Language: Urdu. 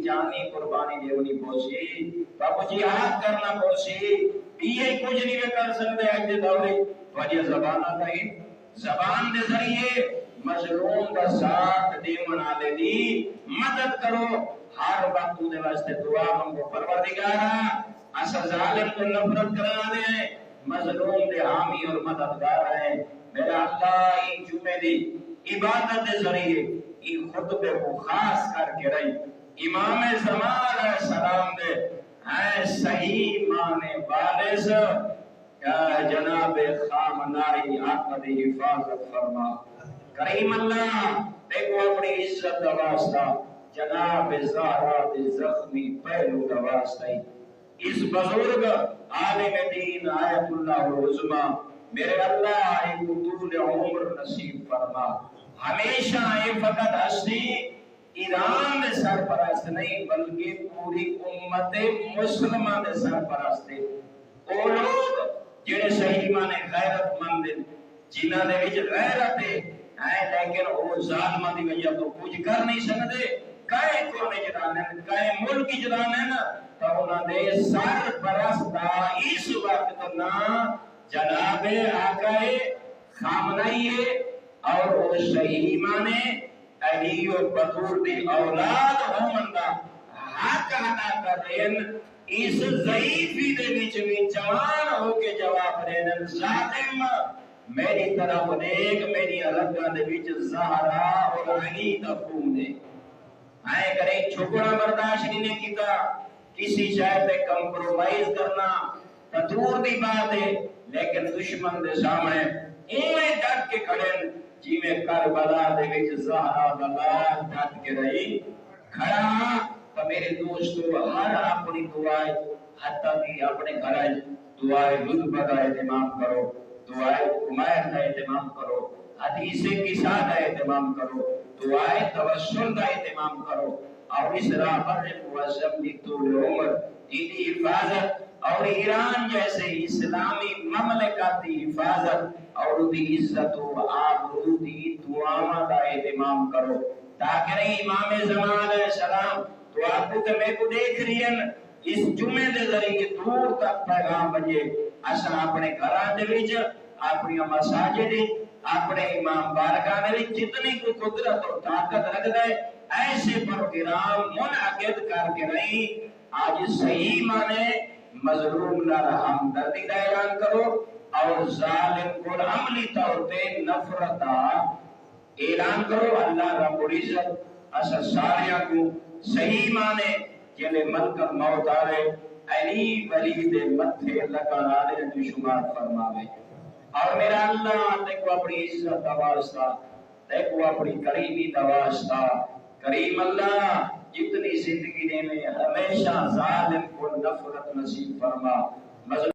جانی قربانی دیونی پوسی تو جہاد کرنا پوسی یہ کچھ نہیں کر سکتے اج دورے وجہ زبانہ تھی زبان دے ذریعے مظلوم دا ساتھ دیون والے دی مدد کرو ہر وقت دے واسطے دعا منگو پروردگارا اسا ظالم کو نفرت کرا دے مظلوم دے حامی اور مددگار ہیں میرا اللہ ان جمعے دی عبادت دے ذریعے ان خطبے کو خاص کر کے رہی امام زمان علیہ السلام دے ہے صحیح معنی بالس جناب خامنائی آقا دی حفاظت فرما کریم اللہ دیکھو اپنی عزت دا واسطہ جناب زہرا دے زخمی پہلو دا واسطہ اس بزرگ عالم دین آیت اللہ العظمہ میرے اللہ ایک طول عمر نصیب فرما ہمیشہ یہ فقط ہستی ایران میں سرپرست نہیں بلکہ پوری امت مسلمہ میں سرپرست ہے وہ لوگ جنہیں صحیح مانے غیرت مند جنہاں نے وچ غیرت ہے لیکن وہ ظالمہ دی وجہ تو کچھ کر نہیں سکتے کئے کونے جنانے کئے ملک جنانے تو انہاں دے سرپرست اس وقت نا جناب آقا خامنائی ہے اور وہ صحیح مانے علی و بطور دی اولاد ہومندہ حق ادا کر رہے ہیں اس ضعیفی دے بیچ میں جوان ہو کے جواب رہے ہیں ظالم میری طرف دیکھ میری رگاں دے بیچ زہرا اور علی دا خون ہے آئے کرے چھکڑا برداشت نہیں کیتا کسی شاید پہ کمپرومائز کرنا دور دی بات ہے لیکن دشمن دے سامنے انہیں ڈٹ کے کھڑے جی میں کربلا دے وچ زہرا دا لال ڈٹ کے رہی کھڑا تو میرے دوستو ہر اپنی دعائیں حتیٰ کہ اپنے گھر دعائیں لطفہ کا اہتمام کرو دعائیں عمیر کا اہتمام کرو حدیث قصہ کا اہتمام کرو دعائیں توسل کا اہتمام کرو اور اس راہ پر معظم کی طول عمر دینی حفاظت اور ایران جیسے اسلامی مملکت کی حفاظت اور دی عزت و آبرو دی دعاواں کا اہتمام کرو تاکہ نہیں امام زمان علیہ السلام تو آپ کو میں کو دیکھ رہی ہیں اس جمعے دے ذریعے دور تک پیغام بجے اسا اپنے گھراں دے وچ اپنی مساجد اپنے امام بارگاہ دے وچ جتنی کوئی قدرت اور طاقت رکھدا ہے ایسے پروگرام منعقد کر کے نہیں آج صحیح معنی مظلوم نال ہمدردی کا اعلان کرو اور ظالم کو عملی طور پہ نفرت اعلان کرو اللہ رب العزت اسا ساریاں کو صحیح معنی جنہیں ملک موت آرے علی ولی دے متھے لگا آرے جو شمار فرماوے اور میرا اللہ دیکھو اپنی عزت دواستا دیکھو اپنی قریبی دواستا کریم اللہ جتنی زندگی نے میں ہمیشہ ظالم کو نفرت نصیب فرما